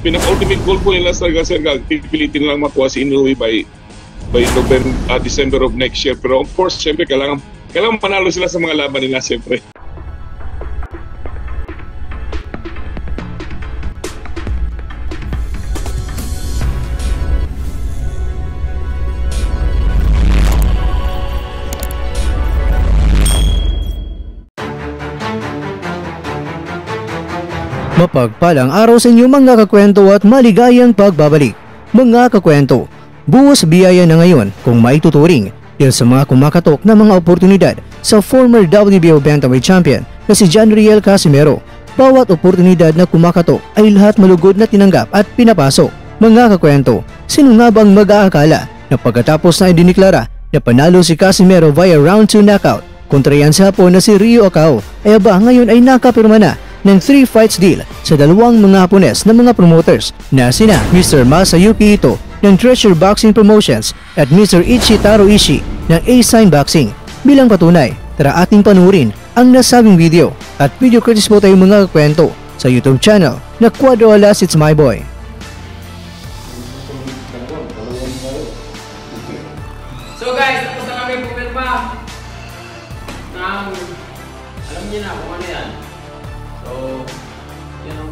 pinaka-ultimate goal po nila sa Sergal, pipilitin lang makuha si Inoue by December of next year. Pero of course, siyempre, kailangan panalo sila sa mga laban nila, siyempre. Mapagpalang araw sa inyo mga kakwento at maligayang pagbabalik. Mga kakwento, buwas biyaya na ngayon kung maituturing dahil sa mga kumakatok na mga oportunidad sa former WBO Bantamweight Champion na si John Riel Casimero. Bawat oportunidad na kumakatok ay lahat malugod na tinanggap at pinapasok. Mga kakwento, sino nga bang mag-aakala na pagkatapos na idiniklara na panalo si Casimero via round 2 knockout kontra yan sa Hapon na si Ryo Okao ay aba ngayon ay nakapirma na ng 3 fights deal sa dalawang mga Hapones na mga promoters na sina Mr. Masayuki Ito ng Treasure Boxing Promotions at Mr. Ichitaro Ishii ng A-Sign Boxing. Bilang patunay, tara ating panurin ang nasabing video at video courtesy po tayo mga kwento sa YouTube channel na Cuadro Alas It's My Boy. So guys, tapos na kami pumirma ng alam niyo na kung ano yan. So, you know,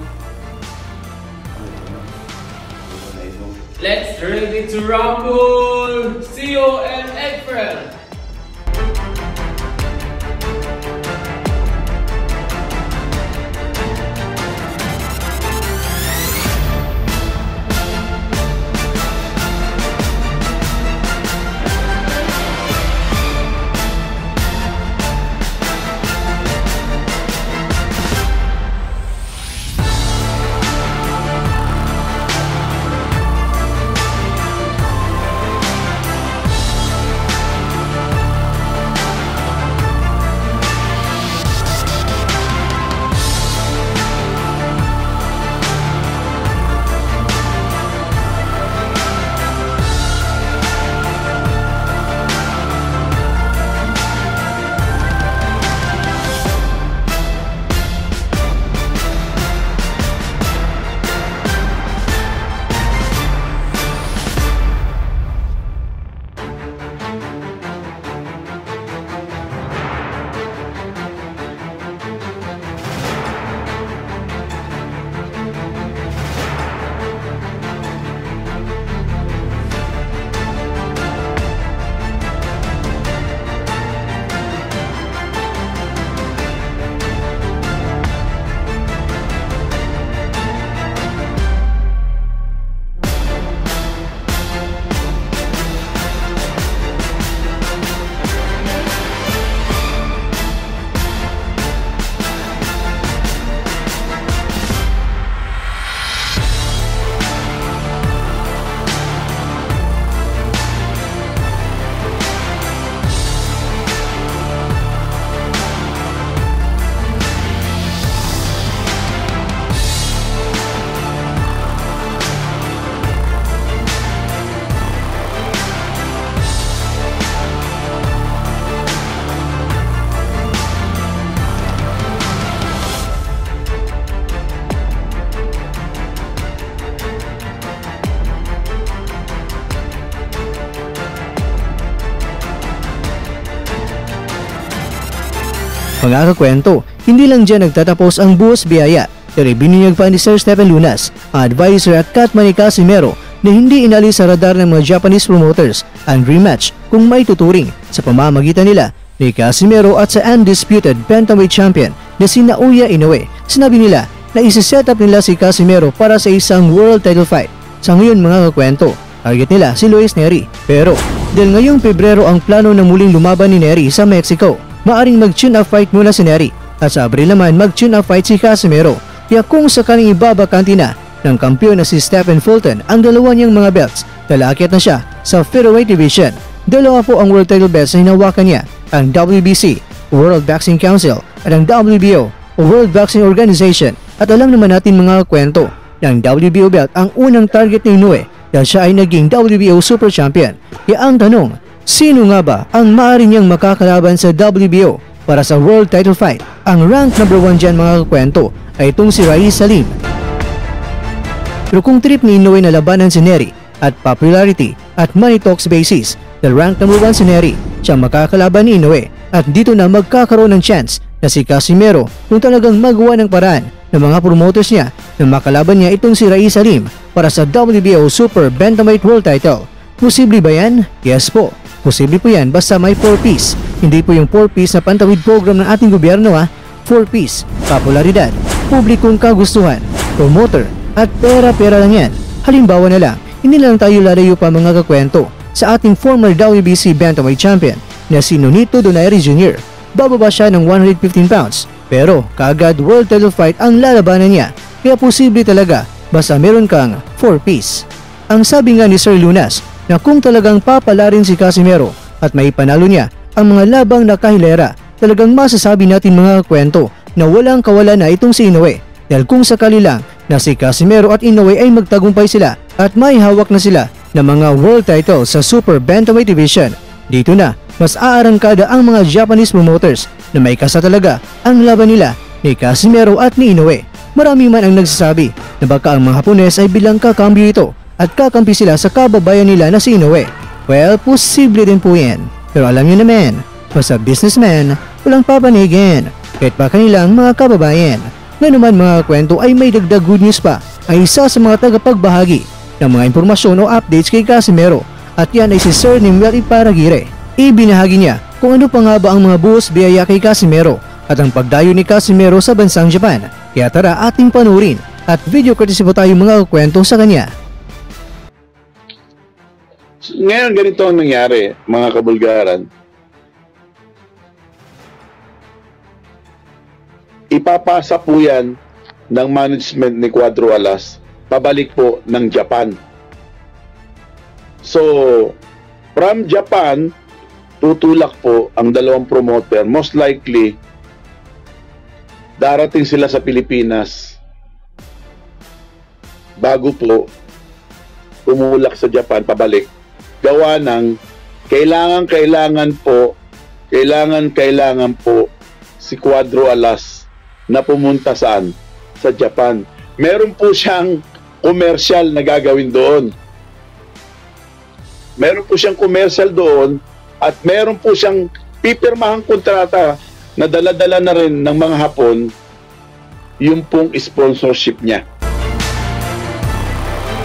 let's ready to rumble! See you in April! Mga kakwento, hindi lang dyan nagtatapos ang buwas biyaya, pero ibinunyag pa ni Sir Stephen Lunas, ang advisor at Katman ni Casimero, na hindi inalis sa radar ng mga Japanese promoters ang rematch kung may tuturing sa pamamagitan nila ni Casimero at sa undisputed bantamweight champion na si Naoya Inoue. Sinabi nila na isi-set up nila si Casimero para sa isang world title fight. Sa ngayon mga kakwento, target nila si Luis Nery. Pero dahil ngayong Pebrero ang plano na muling lumaban ni Nery sa Mexico, maaring mag-tune-up fight muna si Nery at sa Abril naman mag-tune-up fight si Casimero. Kaya kung sakaling ibabakanti na ng kampiyon na si Stephen Fulton ang dalawa niyang mga belts, lalakit na siya sa featherweight division. Dalawa po ang world title belts na hinawakan niya, ang WBC, World Boxing Council at ang WBO, World Boxing Organization. At alam naman natin mga kwento ng WBO belt ang unang target ni Inoue dahil siya ay naging WBO Super Champion. Kaya ang tanong, sino nga ba ang maaari niyang makakalaban sa WBO para sa world title fight? Ang rank number 1 dyan mga kwento ay itong si Raiz Salim. Pero kung trip ni Inoue na labanan si Nery at popularity at money talks basis, dahil rank number 1 si Nery, siya makakalaban ni Inoue at dito na magkakaroon ng chance na si Casimero kung talagang magawa ng paraan ng mga promoters niya na makalaban niya itong si Rais Salim para sa WBO Super Bantamweight World Title. Posible ba yan? Yes po. Posible po yan basta may 4-piece. Hindi po yung 4-piece na pantawid program ng ating gobyerno 4-piece, popularidad, publikong kagustuhan, promoter, at pera-pera lang yan. Halimbawa na lang, hindi lang tayo lalayo pa mga kakwento sa ating former WBC Bantamweight Champion na si Nonito Donaire Jr. Bababa siya ng 115 pounds pero kaagad world title fight ang lalabanan niya, kaya posible talaga basta meron kang 4-piece. Ang sabi nga ni Sir Lunas na kung talagang papalarin si Casimero at may panalo niya ang mga labang nakahilera, talagang masasabi natin mga kwento na walang kawalan na itong si Inoue, dahil kung sakali lang na si Casimero at Inoue ay magtagumpay sila at may hawak na sila ng mga world title sa Super Bantamweight Division, dito na mas aarangkada ang mga Japanese promoters na may kasa talaga ang laban nila ni Casimero at ni Inoue. Marami man ang nagsasabi na baka ang mga Hapones ay bilang kakambyo ito at kakampi sila sa kababayan nila na si Inoue. Well, posible din po yan. Pero alam nyo naman, basta businessman, walang papanigin, kahit pa kanilang mga kababayan. Ngayon naman mga kwento ay may dagdag good news pa ay isa sa mga tagapagbahagi ng mga impormasyon o updates kay Casimero, at yan ay si Sir Nimel Iparagire. Ibinahagi niya kung ano pa nga ba ang mga buhos biyaya kay Casimero at ang pagdayo ni Casimero sa bansang Japan. Kaya tara ating panurin at video courtesy po tayo mga kwento sa kanya. Ngayon ganito ang nangyari mga kabulgaran. Ipapasa po yan ng management ni Cuadro Alas pabalik po ng Japan. So, from Japan, tutulak po ang dalawang promoter. Most likely, darating sila sa Pilipinas bago po tumulak sa Japan pabalik. Gawa ng kailangan po si Cuadro Alas na pumunta saan? Sa Japan. Meron po siyang commercial na gagawin doon. Meron po siyang commercial doon at meron po siyang pipirmahang kontrata na dala-dala na rin ng mga Hapon yung pong sponsorship niya.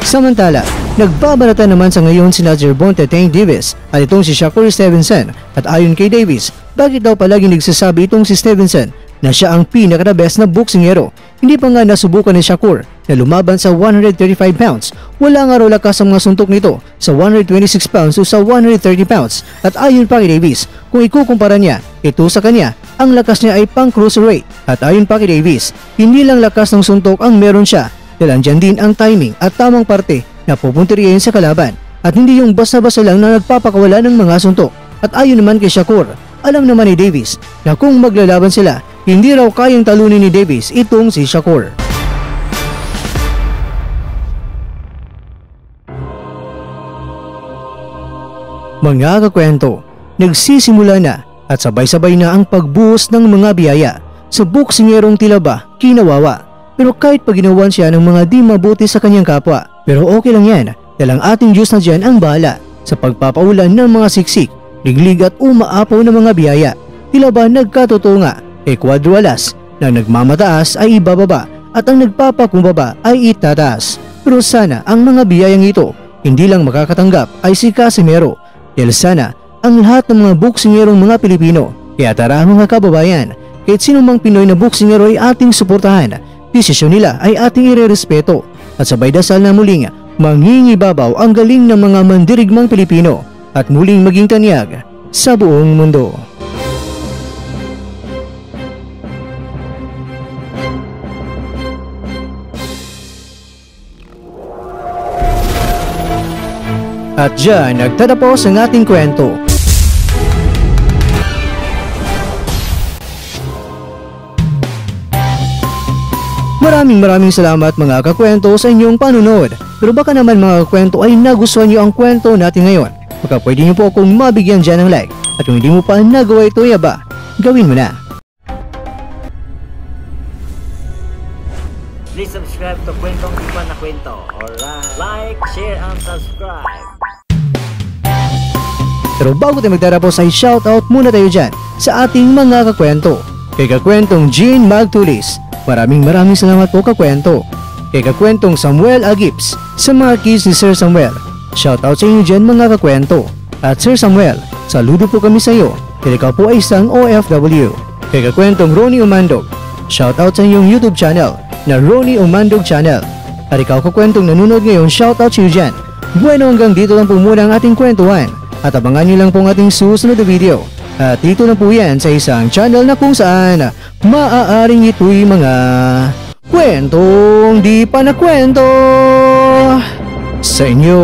Samantala, nagbabalata naman sa ngayon sina Gervonta Tank Davis at itong si Shakur Stevenson, at ayon kay Davis, bakit daw palagi nagsasabi itong si Stevenson na siya ang pinaka-best na boksingero? Hindi pa nga nasubukan ni Shakur na lumaban sa 135 pounds. Wala nga raw lakas ang mga suntok nito sa 126 pounds o sa 130 pounds. At ayon pa kay Davis, kung ikukumpara niya ito sa kanya, ang lakas niya ay pang cruiserweight. At ayon pa kay Davis, hindi lang lakas ng suntok ang meron siya, dahil andyan din ang timing at tamang parte na pupuntirihin sa kalaban, at hindi yung basta-basta lang na nagpapakawala ng mga suntok. At ayon naman kay Shakur, alam naman ni Davis na kung maglalaban sila, hindi raw kayang talunin ni Davis itong si Shakur. Mga kakwento, nagsisimula na at sabay-sabay na ang pagbuhos ng mga biyaya sa boksingerong tila ba kinawawa. Pero kahit pag ginawan siya ng mga di mabuti sa kanyang kapwa, pero okay lang yan dahil ang ating Diyos na dyan ang bahala sa pagpapaulan ng mga siksik, liglig at umaapaw na mga biyaya. Tila ba nagkatotoo nga kay Cuadro Alas na nagmamataas ay ibababa at ang nagpapakumbaba ay itataas. Pero sana ang mga biyayang ito hindi lang makakatanggap ay si Casimero, dahil sana ang lahat ng mga boksingerong mga Pilipino. Kaya tara mga kababayan, kahit sino mang Pinoy na boksingero ay ating suportahan. Desisyon nila ay ating irerespeto at sabay dasal na muling mangingibabaw ang galing ng mga mandirigmang Pilipino at muling maging tanyag sa buong mundo. At dyan nagtatapos ang ating kwento. Maraming salamat mga kakwento sa inyong panunod. Pero baka naman mga kakwento ay nagustuhan niyo ang kwento natin ngayon. Baka pwede niyo po akong mabigyan dyan ng like. At kung hindi mo pa nagawa ito, gawin mo na. Please subscribe to Kwentong Iba na Kwento. Alright. Like, share, and subscribe. Pero bago tayo magtatapos ay shoutout muna tayo dyan sa ating mga kakwento. Kay Kakwentong Jean Magtulis, maraming salamat po Kakwento. Kay Kakwentong Samuel Agips, sa mga kids ni Sir Samuel, shoutout sa inyo dyan mga kakwento. At Sir Samuel, saludo po kami sa iyo, dahil ikaw po ay isang OFW. Kay Kakwentong Ronnie Umandog, shoutout sa inyong YouTube channel na Ronnie Umandog Channel. At ikaw kakwentong nanonood ngayon, shoutout sa iyo dyan. Bueno, hanggang dito lang po muna ang ating kwentuhan. At abangan nyo lang pong ating susunod na video. At dito na po yan sa isang channel na kung saan maaaring ito'y mga kwentong di pa na kwento sa inyo.